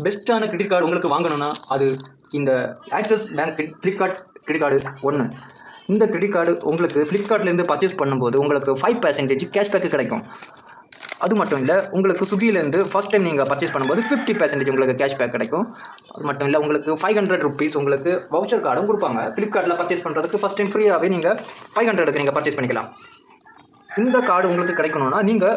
பெஸ்ட்டான credit card உங்களுக்கு வாங்கணும்னா அது இந்த axis bank Flipkart credit card ஒன்று. இந்த கிரெடிட் கார்டு உங்களுக்கு ஃப்ளிப்கார்ட்லேருந்து பர்ச்சேஸ் பண்ணும்போது உங்களுக்கு 5% கேஷ்பேக்கு கிடைக்கும். அது மட்டும் இல்லை, உங்களுக்கு ஸ்விக்கிலேருந்து ஃபஸ்ட் டைம் நீங்கள் பர்ச்சேஸ் பண்ணும்போது 50% உங்களுக்கு கேஷ்பேக் கிடைக்கும். அது மட்டும் இல்லை, உங்களுக்கு 500 ருபீஸ் உங்களுக்கு வவுச்சர் கார்டும் கொடுப்பாங்க. ஃப்ளிப்கார்ட்டில் பர்ச்சேஸ் பண்ணுறதுக்கு ஃபஸ்ட் டைம் ஃப்ரீயாகவே நீங்கள் 500க்கு நீங்கள் பர்ச்சேஸ் பண்ணிக்கலாம். இந்த கார்டு உங்களுக்கு கிடைக்கணும்னா நீங்கள்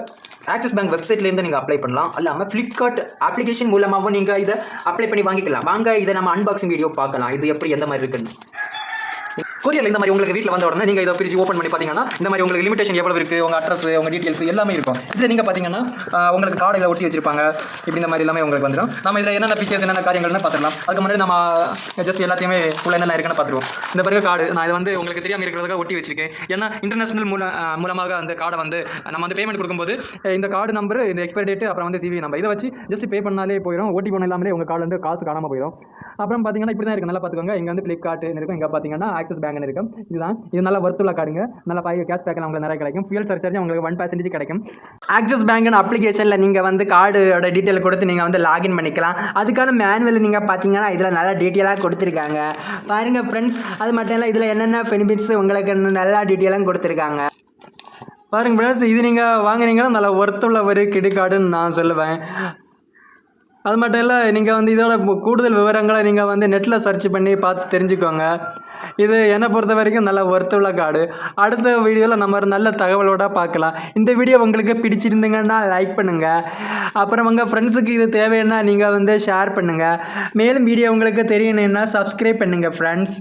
ஆக்சிஸ் பேங்க் வெப்சைட்லேருந்து நீங்கள் அப்ளை பண்ணலாம். இல்லாமல் ஃப்ளிப்கார்ட் அப்ளிகேஷன் மூலமாகவும் நீங்கள் இதை அப்ளை பண்ணி வாங்கிக்கலாம். வாங்க இதை நம்ம அன்பாக்சிங் வீடியோ பார்க்கலாம், இது எப்படி எந்த மாதிரி இருக்குன்னு. கொரியரில் இந்த மாதிரி உங்களுக்கு வீட்டில் வந்த உடனே நீங்கள் இதை பிரித்து ஓப்பன் பண்ணி பார்த்தீங்கன்னா இந்த மாதிரி உங்களுக்கு லிமிடேஷன் எவ்வளோ இருக்குது, உங்கள் அட்ரஸ், உங்கள் டீட்டெயில்ஸ் எல்லாமே இருக்கும். இதில் நீங்கள் பார்த்தீங்கன்னா உங்களுக்கு கார்டில் ஒட்டி வச்சிருப்பாங்க. இப்படி இந்த மாதிரி எல்லாமே உங்களுக்கு வந்துடும். நம்ம இதில் என்னென்ன ஃபீச்சர்ஸ் என்னென்ன காரியங்கள்னு பார்த்துக்கலாம். அதுக்கு முன்னாடி நம்ம ஜஸ்ட் எல்லாத்தையுமே உள்ள என்னென்ன இருக்குன்னு பார்த்துருவோம். இந்த பிறகு கார்டு நான் இதை வந்து உங்களுக்கு தெரியாமல் இருக்கிறதுக்காக ஒட்டி வச்சிருக்கேன். ஏன்னா இன்டர்நேஷனல் மூலமாக அந்த கார்டை வந்து நம்ம வந்து பேமெண்ட் கொடுக்கும்போது இந்த கார்டு நம்பர், இந்த எக்ஸ்பைரி டேட், அப்புறம் வந்து சிவி நம்பர் இதை வச்சு ஜஸ்ட் பே பண்ணாலே போயிடும். ஓட்டி பண்ண இல்லாமலே உங்கள் கார்டு வந்து காசு காணாமல் போயிடும். அப்புறம் பார்த்தீங்கன்னா இப்படி தான் இருக்குது. நல்லா பார்த்துக்கோங்க. இங்கே வந்து ஃப்ளிப்கார்ட்னு இருக்கும், இங்கே பார்த்தீங்கன்னா ஆக்சிஸ் பேங்க்னு இருக்கும். இதுதான் இது நல்லா வர்த்துள்ள கார்டுங்க. நல்லா 5 கேஷ்பேக்கில் உங்களுக்கு நிறைய கிடைக்கும். ஃபியூல் சர்சார்ஜ் உங்களுக்கு 1% கிடைக்கும். ஆக்சிஸ் பேங்க் அப்ளிகேஷனில் நீங்கள் வந்து கார்டோட டீட்டெயில் கொடுத்து நீங்கள் வந்து லாகின் பண்ணிக்கலாம். அதுக்கான மேனுவல் நீங்கள் பார்த்தீங்கன்னா இதில் நல்லா டீட்டெயிலாக கொடுத்துருக்காங்க பாருங்கள் ஃப்ரெண்ட்ஸ். அது மட்டும் இல்லை, இதில் என்னென்ன பெனிஃபிட்ஸ் உங்களுக்கு நல்லா டீட்டெயிலாக கொடுத்துருக்காங்க பாருங்கள் ஃப்ரெண்ட்ஸ். இது நீங்கள் வாங்கினீங்கன்னா நல்லா ஒர்த்துள்ள ஒரு கிரெடிட் கார்டுன்னு நான் சொல்லுவேன். அது மட்டும் இல்லை, நீங்கள் வந்து இதோட கூடுதல் விவரங்களை நீங்கள் வந்து நெட்டில் சர்ச் பண்ணி பார்த்து தெரிஞ்சுக்கோங்க. இது என்னை பொறுத்த வரைக்கும் நல்ல ஒர்த்துள்ள கார்டு. அடுத்த வீடியோவில் நம்ம ஒரு நல்ல தகவலோடு பார்க்கலாம். இந்த வீடியோ உங்களுக்கு பிடிச்சிருந்தீங்கன்னா லைக் பண்ணுங்கள். அப்புறம் உங்கள் ஃப்ரெண்ட்ஸுக்கு இது தேவைன்னா நீங்கள் வந்து ஷேர் பண்ணுங்கள். மேலும் வீடியோ உங்களுக்கு தெரியணுன்னா சப்ஸ்கிரைப் பண்ணுங்கள் ஃப்ரெண்ட்ஸ்.